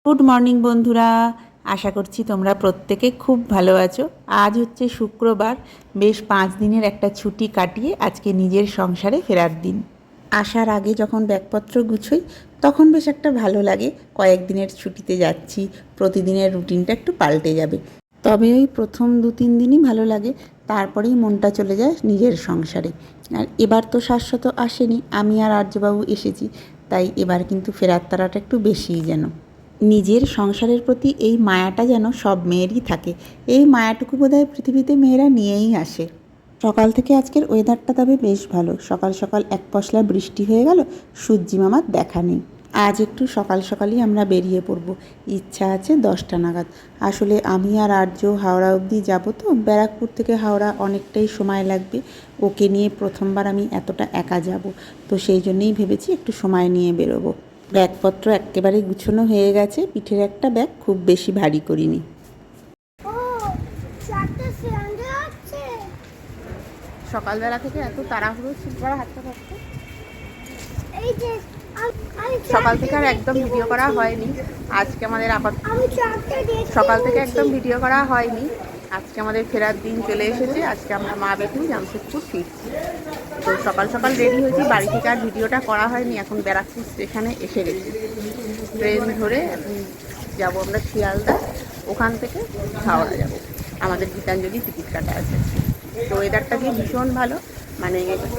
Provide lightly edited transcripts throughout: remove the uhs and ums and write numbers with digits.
Good morning বন্ধুরা, আশা করছি তোমরা প্রত্যেকে খুব ভালো আছো। আজ হচ্ছে শুক্রবার, বেশ 5 দিনের একটা ছুটি কাটিয়ে আজকে নিজের সংসারে ফেরার দিন। আসার আগে যখন ব্যাগপত্র গুছোই তখন বেশ একটা ভালো লাগে, কয়েকদিনের ছুটিতে যাচ্ছি, প্রতিদিনের রুটিনটা একটু পাল্টে যাবে। তবে ওই প্রথম 2-3 দিনই ভালো লাগে, তারপরেই মনটা চলে যায় নিজের সংসারে। আর এবার তো শাশ্বত আসেনি, আমি আর আর্যবাবু এসেছি, তাই এবার কিন্তু ফেরার তাড়াটা একটু বেশিই যেন। নিজের সংসারের প্রতি এই মায়াটা যেন সব মেয়েরই থাকে। এই মায়াটুকু বোধহয় পৃথিবীতে মেয়েরা নিয়েই আসে। সকাল থেকে আজকের ওয়েদারটা তবে বেশ ভালো। সকাল সকাল এক পশলা বৃষ্টি হয়ে গেল, সূর্যি মামার দেখা নেই। আজ একটু সকাল সকালই আমরা বেরিয়ে পড়ব, ইচ্ছা আছে 10টা নাগাদ। আসলে আমি আর আর্য হাওড়া অবধি যাব, তো ব্যারাকপুর থেকে হাওড়া অনেকটাই সময় লাগবে। ওকে নিয়ে প্রথমবার আমি এতটা একা যাব, তো সেই জন্যেই ভেবেছি একটু সময় নিয়ে বেরোবো। ব্যাগপত্র একেবারে গুছোনো হয়ে গেছে, পিঠের একটা ব্যাগ, খুব বেশি ভারী করিনি। সকালবেলা থেকে এত তাড়াহুড়ো ছিল, হাতটা ধরতে সকাল থেকে আর একদম ভিডিও করা হয়নি। আজকে আমাদের সকাল থেকে একদম ভিডিও করা হয়নি। আজকে আমাদের ফেরার দিন চলে এসেছে। আজকে আমরা মা বেটু জামশেদপুর ফিরছি। তো সকাল সকাল রেডি হয়েছি, বাড়ি থেকে আর ভিডিওটা করা হয়নি। এখন ব্যারাকপুর স্টেশনে এসে গেছি, ট্রেন ধরে এখন যাবো আমরা শিয়ালদা, ওখান থেকে হাওড়া যাব। আমাদের গীতাঞ্জলি টিকিট কাটা আছে। তো ওয়েদারটা দিয়ে ভীষণ ভালো, মানে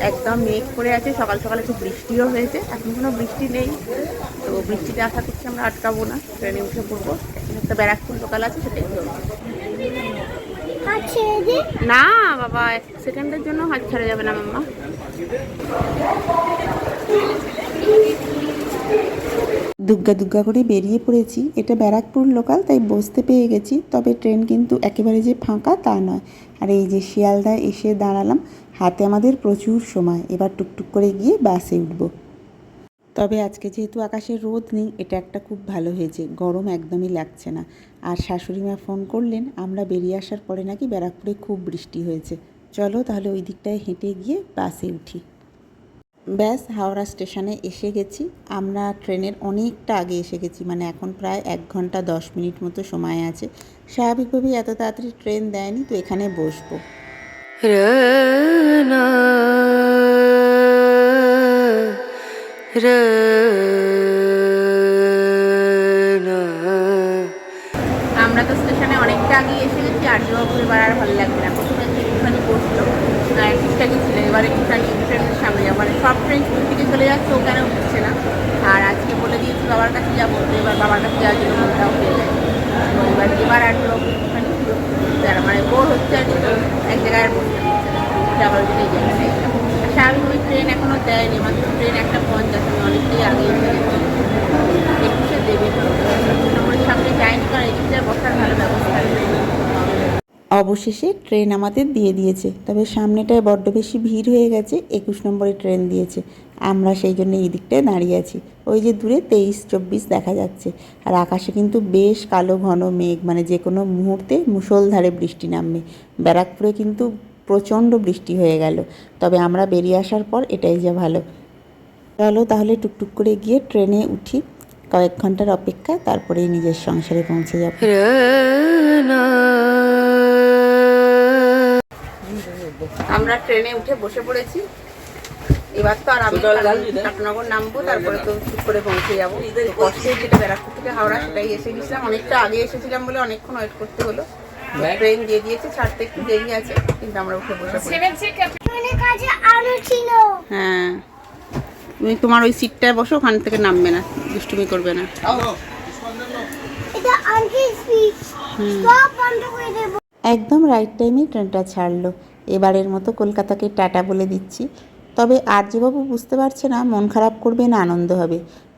একদম মেঘ করে আছে। সকাল সকালে একটু বৃষ্টিও হয়েছে, এখন কোনো বৃষ্টি নেই। তো বৃষ্টিতে আশা করছি আমরা আটকাবো না, ট্রেনে উঠে পড়বো। একটা ব্যারাকপুর লোকাল আছে, সেটাই ধরবো। না বাবা, 1 সেকেন্ডের জন্য হাত ছেড়ে যাবে না মাম্মা। দুগ্গা দুগ্গা করে বেরিয়ে পড়েছি। এটা ব্যারাকপুর লোকাল, তাই বসতে পেয়ে গেছি। তবে ট্রেন কিন্তু একেবারে যে ফাঁকা তা নয়। আর এই যে শিয়ালদায় এসে দাঁড়ালাম, হাতে আমাদের প্রচুর সময়। এবার টুকটুক করে গিয়ে বাসে উঠব। তবে আজকে যেহেতু আকাশে রোদ নেই, এটা একটা খুব ভালো হয়েছে, গরম একদমই লাগছে না। আর শাশুড়িমা ফোন করলেন আমরা বেরিয়ে আসার পরে নাকি ব্যারাকপুরে খুব বৃষ্টি হয়েছে। চলো তাহলে ওই দিকটায় হেঁটে গিয়ে বাসে উঠি। ব্যাস, হাওড়া স্টেশনে এসে গেছি। আমরা ট্রেনের অনেকটা আগে এসে গেছি, মানে এখন প্রায় 1 ঘন্টা 10 মিনিট মতো সময় আছে। স্বাভাবিকভাবেই এত তাড়াতাড়ি ট্রেন দেয়নি, তো এখানে বসবো। আমরা তো স্টেশনে অনেকটা আগে এসে গেছি। আর্যবাবু এবার আর ভালো লাগবে না, প্রথমে একটুখানি বসলো, ঠিকঠাকই ছিল। এবার একটুখানি ট্রেনের সামনে যাবো, মানে সব ট্রেন স্কুল থেকে চলে যাচ্ছে, ও কেন উঠছে না। আর আজকে বলে দিয়েছি বাবার কাছে যাবো, তো এবার বাবার কাছে যাওয়ার জন্য মনটাও পেয়ে যায়। তো এবার আর্যবাবু একটুখানি মানে বোর হচ্ছে আর কি, তো এক জায়গায় বসতে হচ্ছে না, যাবার জন্য এই জায়গাটাই। স্বাভাবিকভাবে ট্রেন এখনও দেয়নি, মাত্র ট্রেন 1:50, আমি অনেকটাই আগে এসে গেছি। 21-এ দেবে, আমার সামনে যায়নি, কারণ এদিকটায় বসার ভালো ব্যবস্থা নেই। অবশেষে ট্রেন আমাদের দিয়ে দিয়েছে, তবে সামনেটায় বড্ড বেশি ভিড় হয়ে গেছে। 21 নম্বরে ট্রেন দিয়েছে, আমরা সেই জন্য এই দিকটায় দাঁড়িয়ে আছি। ওই যে দূরে 23-24 দেখা যাচ্ছে। আর আকাশে কিন্তু বেশ কালো ঘন মেঘ, মানে যে কোনো মুহূর্তে মুষলধারে বৃষ্টি নামবে। ব্যারাকপুরে কিন্তু প্রচণ্ড বৃষ্টি হয়ে গেল, তবে আমরা বেরিয়ে আসার পর এটাই যা ভালো। চলো তাহলে টুকটুক করে গিয়ে ট্রেনে উঠি। কয়েক ঘন্টার অপেক্ষা, তারপরেই নিজের সংসারে পৌঁছে যাব। আমরা ট্রেনে উঠে বসে পড়েছি। এবার তো আর আমি টাটানগর নামবো, তারপরে তো ঠিক করে পৌঁছে যাবো। কষ্টে যেটা ব্যারাকপুর থেকে হাওড়া, সেটাই এসে গেছিলাম। অনেকটা আগে এসেছিলাম বলে অনেকক্ষণ ওয়েট করতে হলো। ট্রেন দিয়ে দিয়েছে, ছাড়তে একটু দেরি আছে, কিন্তু আমরা উঠে বসে পড়েছি। হ্যাঁ, তুমি তোমার ওই সিটটায় বসো, ওখান থেকে নামবে না, দুষ্টুমি করবে না। একদম রাইট টাইমে ট্রেনটা ছাড়লো। এবারের মতো কলকাতাকে টাটা বলে দিচ্ছি। তবে আর্যবাবু বুঝতে পারছে না মন খারাপ করবে না আনন্দ হবে।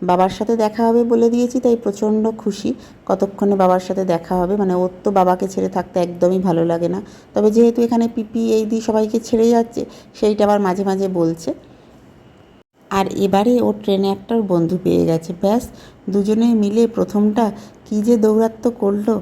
বাবার সাথে দেখা হবে বলে দিয়েছি, তাই প্রচণ্ড খুশি। কতক্ষণে বাবার সাথে দেখা হবে, মানে ওর তো বাবাকে ছেড়ে থাকতে একদমই ভালো লাগে না। তবে যেহেতু এখানে পিপি এই দিয়ে সবাইকে ছেড়ে যাচ্ছে, সেইটা আবার মাঝে মাঝে বলছে। আর এবারে ও ট্রেনে একটা বন্ধু পেয়ে গেছে, ব্যাস দুজনে মিলে প্রথমটা কী যে দৌরাত্ম্য করলো।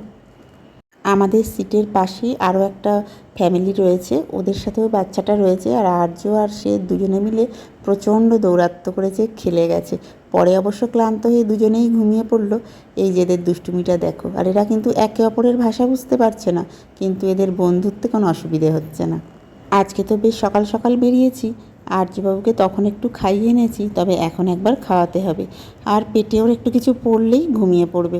আমাদের সিটের পাশেই আরও একটা ফ্যামিলি রয়েছে, ওদের সাথেও বাচ্চাটা রয়েছে। আর আর্য আর সে দুজনে মিলে প্রচণ্ড দৌরাত্ম্য করেছে, খেলে গেছে। পরে অবশ্য ক্লান্ত হয়ে দুজনেই ঘুমিয়ে পড়লো। এই যে এদের দুষ্টুমিটা দেখো, আর এরা কিন্তু একে অপরের ভাষা বুঝতে পারছে না, কিন্তু এদের বন্ধুত্বে কোনো অসুবিধে হচ্ছে না। আজকে তো বেশ সকাল সকাল বেরিয়েছি। আর্যবাবুকে তখন একটু খাইয়ে এনেছি, তবে এখন একবার খাওয়াতে হবে। আর পেটে ওর একটু কিছু পড়লেই ঘুমিয়ে পড়বে।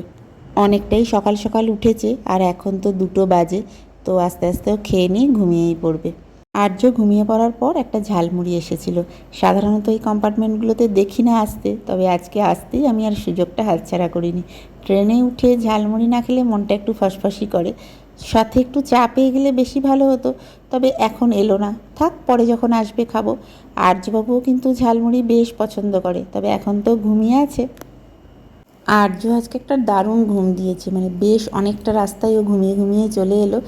অনেকটাই সকাল সকাল উঠেছে, আর এখন তো 2টো বাজে, তো আস্তে আস্তেও খেয়ে নিয়ে ঘুমিয়েই পড়বে। আর্য ঘুমিয়ে পড়ার পর একটা ঝালমুড়ি এসেছিল। সাধারণত এই কম্পার্টমেন্টগুলোতে দেখি না আসতে, তবে আজকে আসতেই আমি আর সুযোগটা হাতছাড়া করিনি। ট্রেনে উঠে ঝালমুড়ি না খেলে মনটা একটু ফসফসই করে। সাথে একটু চা পেয়ে গেলে বেশি ভালো হতো, তবে এখন এলো না, থাক পরে যখন আসবে খাবো। আর্যবাবুও কিন্তু ঝালমুড়ি বেশ পছন্দ করে, তবে এখন তো ঘুমিয়ে আছে। আর্য আজকে একটা দারুণ ঘুম দিয়েছে, মানে বেশ অনেকটা রাস্তায় ও ঘুমিয়ে ঘুমিয়ে চলে এলো।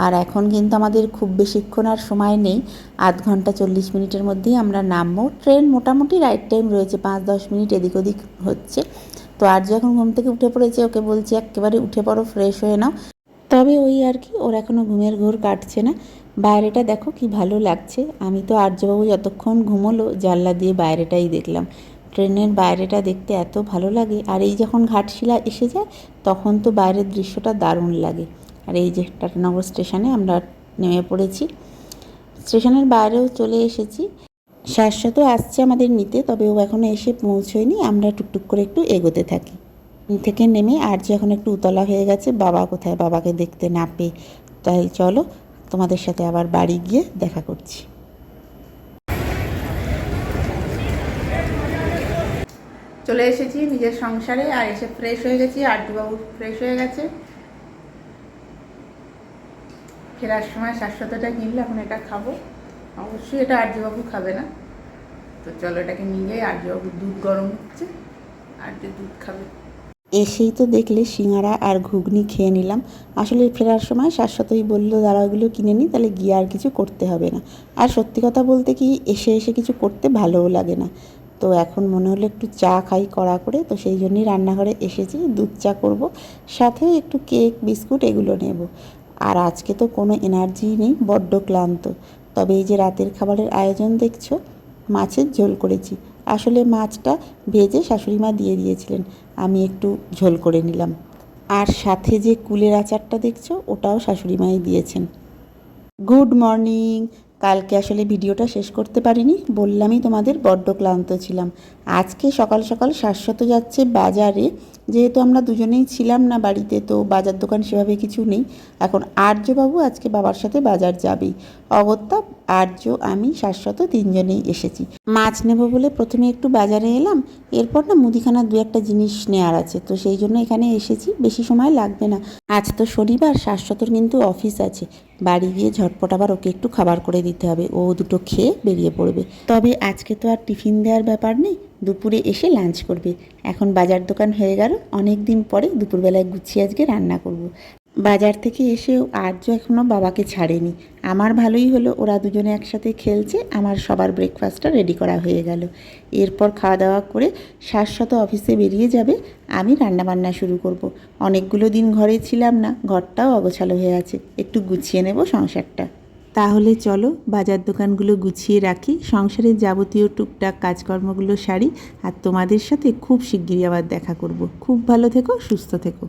আর এখন কিন্তু আমাদের খুব বেশিক্ষণ আর সময় নেই, 0.5 ঘন্টা 40 মিনিটের মধ্যেই আমরা নামবো। ট্রেন মোটামুটি রাইট টাইম রয়েছে, 5-10 মিনিট এদিক ওদিক হচ্ছে। তো আর্য এখন ঘুম থেকে উঠে পড়েছে, ওকে বলছি একেবারে উঠে পড়ো, ফ্রেশ হয়ে নাও। তবে ওই আর কি, ওর এখনও ঘুমের ঘোর কাটছে না। বাইরেটা দেখো কি ভালো লাগছে। আমি তো আর্যবাবু যতক্ষণ ঘুমোলো জানলা দিয়ে বাইরেটাই দেখলাম। ট্রেনের বাইরেটা দেখতে এত ভালো লাগে, আর এই যখন ঘাটশিলা এসে যায় তখন তো বাইরের দৃশ্যটা দারুণ লাগে। আর এই যে টাটানগর স্টেশনে আমরা নেমে পড়েছি, স্টেশনের বাইরেও চলে এসেছি। শাশ্বত আসছে আমাদের নিতে, তবে ও এখনও এসে পৌঁছয়নি। আমরা টুকটুক করে একটু এগোতে থাকি। থেকে নেমে আর্য এখন একটু উতলা হয়ে গেছে, বাবা কোথায়, বাবাকে দেখতে না পেয়ে। তাই চলো তোমাদের সাথে আবার বাড়ি গিয়ে দেখা করছি। চলে এসেছি নিজের সংসারে, আর এসে ফ্রেশ হয়ে গেছি। আর্যবাবু ফ্রেশ হয়ে গেছে। ফেরার সময় শাশ্বতটা কিনলে, এখন এটা খাবো। অবশ্যই এটা আর্যবাবু খাবে না, তো চলো এটাকে নিয়ে আর্যবাবু, দুধ গরম হচ্ছে, আর্য দুধ খাবে। এসেই তো দেখলে সিঙ্গারা আর ঘুগনি খেয়ে নিলাম। আসলে ফেরার সময় শাশ্বতই বললো দাঁড়া ওগুলো কিনে নিই, তাহলে গিয়ে আর কিছু করতে হবে না। আর সত্যি কথা বলতে কি, এসে এসে কিছু করতে ভালোও লাগে না। তো এখন মনে হলো একটু চা খাই কড়া করে, তো সেই জন্যই রান্নাঘরে এসেছি। দুধ চা করব, সাথে একটু কেক বিস্কুট এগুলো নেব। আর আজকে তো কোনো এনার্জি নেই, বড্ড ক্লান্ত। তবে এই যে রাতের খাবারের আয়োজন দেখছো, মাছের ঝোল করেছি। আসলে মাছটা ভেজে শাশুড়িমা দিয়ে দিয়েছিলেন, আমি একটু ঝোল করে নিলাম। আর সাথে যে কুলের আচারটা দেখছো, ওটাও শাশুড়িমাই দিয়েছেন। Good morning. কালকে আসলে ভিডিওটা শেষ করতে পারিনি, বললামই তোমাদের বড্ড ক্লান্ত ছিলাম। আজকে সকাল সকাল শাশ্বত যাচ্ছে বাজারে, যেহেতু আমরা দুজনেই ছিলাম না বাড়িতে, তো বাজার দোকান সেভাবে কিছু নেই। এখন আর্যবাবু আজকে বাবার সাথে বাজার যাবেই। অগত্যা আর্য, আমি, শাশ্বত 3জনেই এসেছি। মাছ নেব বলে প্রথমে একটু বাজারে এলাম, এরপর না মুদিখানা 2-1টা জিনিস নেওয়ার আছে, তো সেই জন্য এখানে এসেছি। বেশি সময় লাগবে না। আজ তো শনিবার, শাশ্বতর কিন্তু অফিস আছে। বাড়ি গিয়ে ঝটপট আবার ওকে একটু খাবার করে দিতে হবে, ও দুটো খেয়ে বেরিয়ে পড়বে। তবে আজকে তো আর টিফিন দেওয়ার ব্যাপার নেই, দুপুরে এসে লাঞ্চ করবে। এখন বাজার দোকান হয়ে গেল, অনেক দিন পরে দুপুরবেলায় গুছিয়ে আজকে রান্না করব। বাজার থেকে এসেও আর্য এখনও বাবাকে ছাড়েনি। আমার ভালোই হলো, ওরা দুজনে একসাথে খেলছে, আমার সবার ব্রেকফাস্টটা রেডি করা হয়ে গেল। এরপর খাওয়া দাওয়া করে শাশ্বত অফিসে বেরিয়ে যাবে, আমি রান্নাবান্না শুরু করব। অনেকগুলো দিন ঘরে ছিলাম না, ঘরটাও অগোছালো হয়ে আছে, একটু গুছিয়ে নেব সংসারটা। তাহলে চলো বাজার দোকানগুলো গুছিয়ে রাখি, সংসারের যাবতীয় টুকটাক কাজকর্মগুলো সারি। আর তোমাদের সাথে খুব শিগগিরই আবার দেখা করব। খুব ভালো থেকো, সুস্থ থেকো।